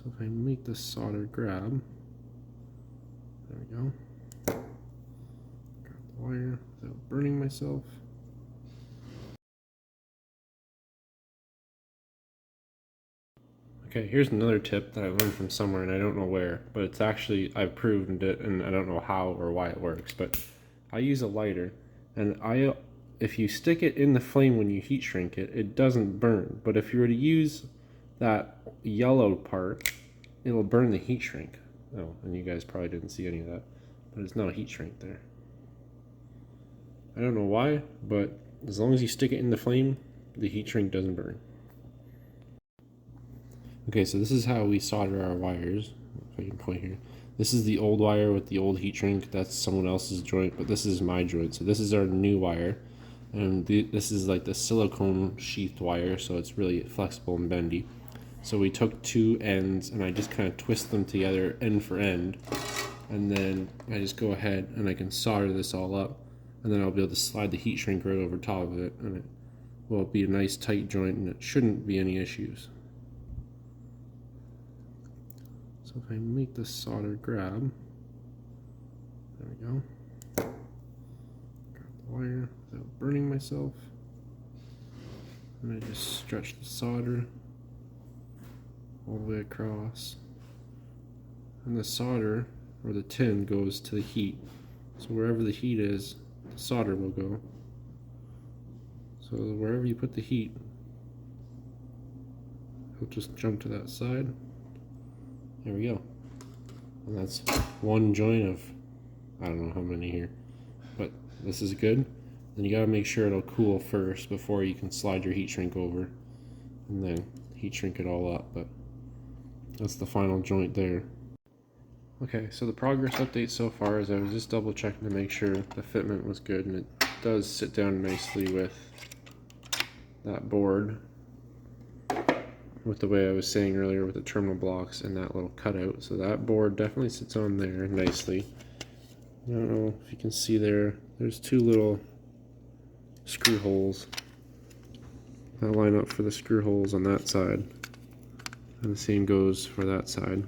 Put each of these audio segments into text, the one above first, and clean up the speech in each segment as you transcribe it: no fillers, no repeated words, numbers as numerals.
So if I make the solder grab, there we go. Grab the wire without burning myself. Okay, here's another tip that I learned from somewhere and I don't know where, but it's actually, I've proven it and I don't know how or why it works, but I use a lighter and if you stick it in the flame when you heat shrink it, it doesn't burn. But if you were to use that yellow part, it'll burn the heat shrink. Oh, and you guys probably didn't see any of that, but it's not a heat shrink there. I don't know why, but as long as you stick it in the flame, the heat shrink doesn't burn. Okay, so this is how we solder our wires. If I can point here. This is the old wire with the old heat shrink. That's someone else's joint, but this is my joint. So this is our new wire. And this is like the silicone sheathed wire, so it's really flexible and bendy. So we took two ends and I just kind of twist them together end for end. And then I just go ahead and I can solder this all up. And then I'll be able to slide the heat shrink right over top of it. And it will be a nice tight joint and it shouldn't be any issues. So if I make the solder grab, there we go. Grab the wire without burning myself. And I just stretch the solder all the way across. And the solder, or the tin, goes to the heat. So wherever the heat is, the solder will go. So wherever you put the heat, it'll just jump to that side. There we go. And that's one joint of, I don't know how many here, but this is good. Then you gotta make sure it'll cool first before you can slide your heat shrink over and then heat shrink it all up, but that's the final joint there. Okay, so the progress update so far is I was just double checking to make sure the fitment was good, and it does sit down nicely with that board, with the way I was saying earlier with the terminal blocks and that little cutout. So that board definitely sits on there nicely. I don't know if you can see there's two little screw holes that line up for the screw holes on that side, and the same goes for that side.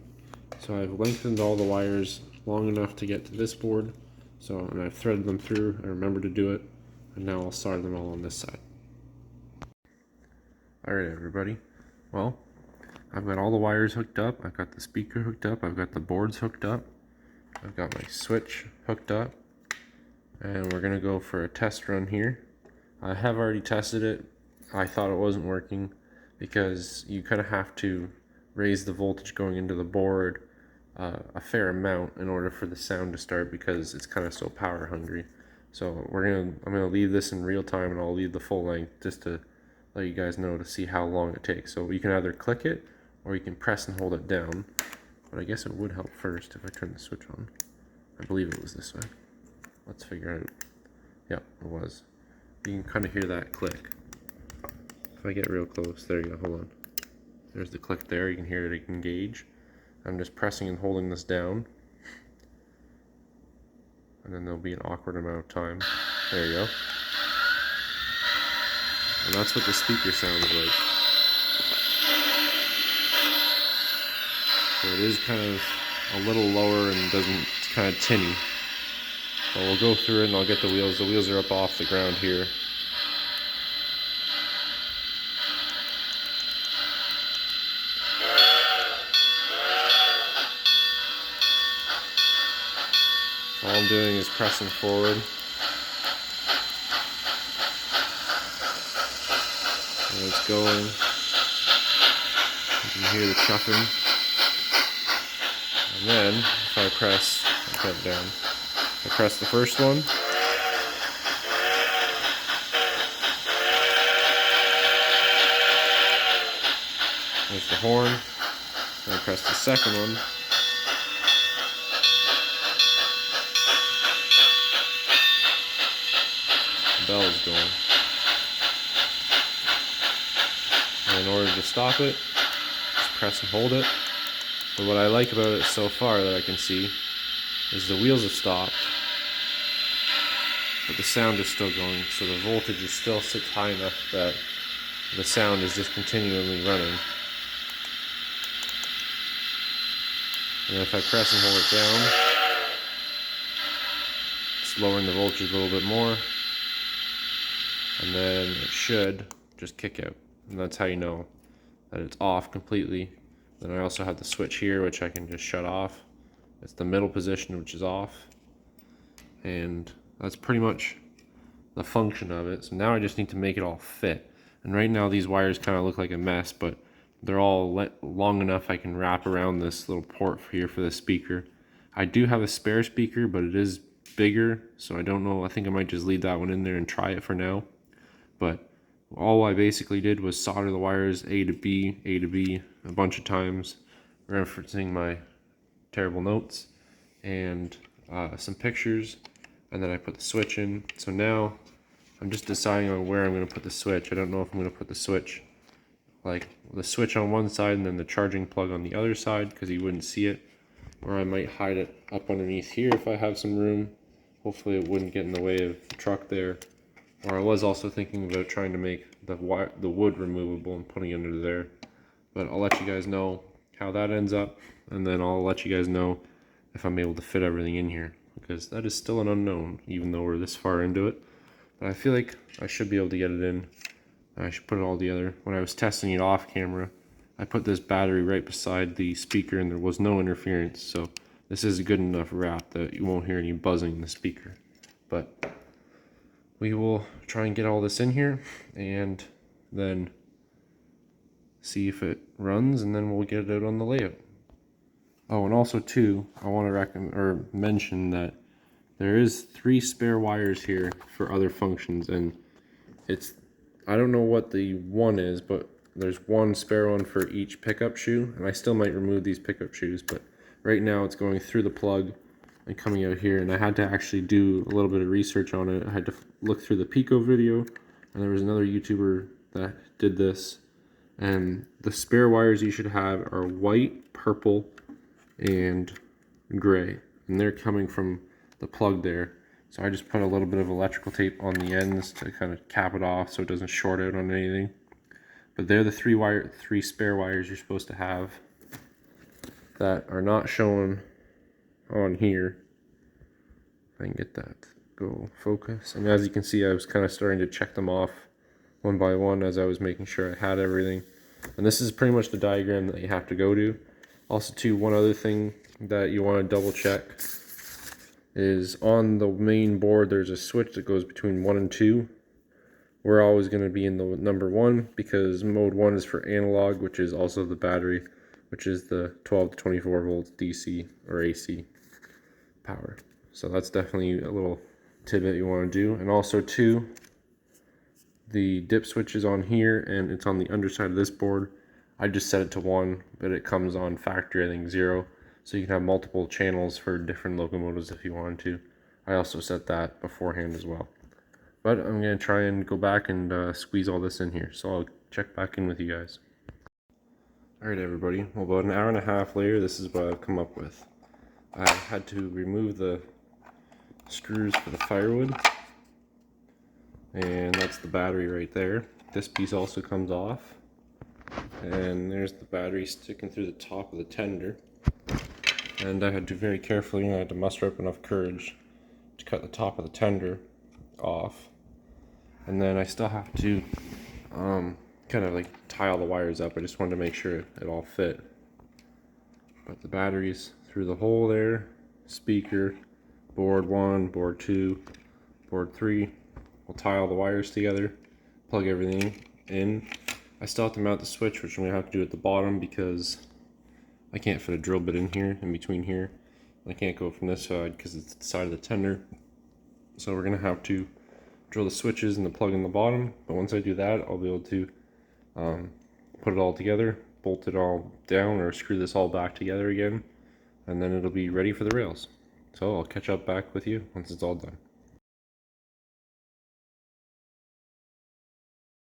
So I've lengthened all the wires long enough to get to this board, and I've threaded them through. I remember to do it, and now I'll solder them all on this side. Alright everybody, well, I've got all the wires hooked up, I've got the speaker hooked up, I've got the boards hooked up, I've got my switch hooked up, and we're going to go for a test run here. I have already tested it. I thought it wasn't working because you kind of have to raise the voltage going into the board a fair amount in order for the sound to start, because it's kind of so power hungry. So I'm gonna leave this in real time, and I'll leave the full length just to let you guys know to see how long it takes. So you can either click it or you can press and hold it down, but I guess it would help first if I turn the switch on. I believe it was this way. Let's figure out. Yep, it was. You can kind of hear that click. If I get real close, there you go, hold on. There's the click there, you can hear it engage. I'm just pressing and holding this down, and then there'll be an awkward amount of time. There you go. And that's what the speaker sounds like. So it is kind of a little lower and it's kind of tinny. But we'll go through it and I'll get the wheels. The wheels are up off the ground here. All I'm doing is pressing forward. And it's going. You can hear the chuffing. And then, if I press, I'll cut it down. I press the first one. There's the horn. Then I press the second one. The bell is going. And in order to stop it, just press and hold it. But what I like about it so far that I can see is the wheels have stopped, but the sound is still going, so the voltage is still sits high enough that the sound is just continually running. And if I press and hold it down, it's lowering the voltage a little bit more, and then it should just kick out. And that's how you know that it's off completely. Then I also have the switch here, which I can just shut off. It's the middle position, which is off. And that's pretty much the function of it. So now I just need to make it all fit. And right now these wires kind of look like a mess, but they're all long enough I can wrap around this little port here for the speaker. I do have a spare speaker, but it is bigger, so I don't know. I think I might just leave that one in there and try it for now. But all I basically did was solder the wires A to B a bunch of times, referencing my terrible notes and some pictures, and then I put the switch in. So now I'm just deciding on where I'm going to put the switch. I don't know if I'm going to put the switch like the switch on one side and then the charging plug on the other side, because you wouldn't see it, or I might hide it up underneath here if I have some room. Hopefully it wouldn't get in the way of the truck there. Or I was also thinking about trying to make the wood removable and putting it under there. But I'll let you guys know how that ends up, and then I'll let you guys know if I'm able to fit everything in here, because that is still an unknown, even though we're this far into it. But I feel like I should be able to get it in. I should put it all together. When I was testing it off camera, I put this battery right beside the speaker and there was no interference, so this is a good enough wrap that you won't hear any buzzing in the speaker. But we will try and get all this in here and then see if it runs, and then we'll get it out on the layout. Oh, and also too, I want to mention that there is 3 spare wires here for other functions, and I don't know what the one is, but there's one spare one for each pickup shoe, and I still might remove these pickup shoes, but right now it's going through the plug and coming out here, and I had to actually do a little bit of research on it. I had to look through the Piko video, and there was another YouTuber that did this, and the spare wires you should have are white, purple, and gray, and they're coming from the plug there. So I just put a little bit of electrical tape on the ends to kind of cap it off so it doesn't short out on anything. But they're the 3 spare wires you're supposed to have that are not shown on here. If I can get that to go focus. And as you can see, I was kind of starting to check them off one by one as I was making sure I had everything. And this is pretty much the diagram that you have to go to. Also too, one other thing that you want to double check is on the main board there's a switch that goes between 1 and 2. We're always going to be in the number 1 because mode 1 is for analog, which is also the battery, which is the 12 to 24 volts DC or AC power. So that's definitely a little tidbit you want to do. And also too, the dip switch is on here and it's on the underside of this board. I just set it to 1, but it comes on factory, I think 0. So you can have multiple channels for different locomotives if you wanted to. I also set that beforehand as well. But I'm going to try and go back and squeeze all this in here. So I'll check back in with you guys. Alright everybody, well, about an hour and a half later, this is what I've come up with. I had to remove the screws for the firewood. And that's the battery right there. This piece also comes off. And there's the battery sticking through the top of the tender. And I had to very carefully, I had to muster up enough courage to cut the top of the tender off. And then I still have to kind of like tie all the wires up. I just wanted to make sure it all fit. But the battery's through the hole there, speaker, board 1, board 2, board 3. We'll tie all the wires together, plug everything in. I still have to mount the switch, which I'm going to have to do at the bottom because I can't fit a drill bit in here, in between here. I can't go from this side because it's the side of the tender. So we're going to have to drill the switches and the plug in the bottom. But once I do that, I'll be able to put it all together, bolt it all down, or screw this all back together again. And then it'll be ready for the rails. So I'll catch up back with you once it's all done.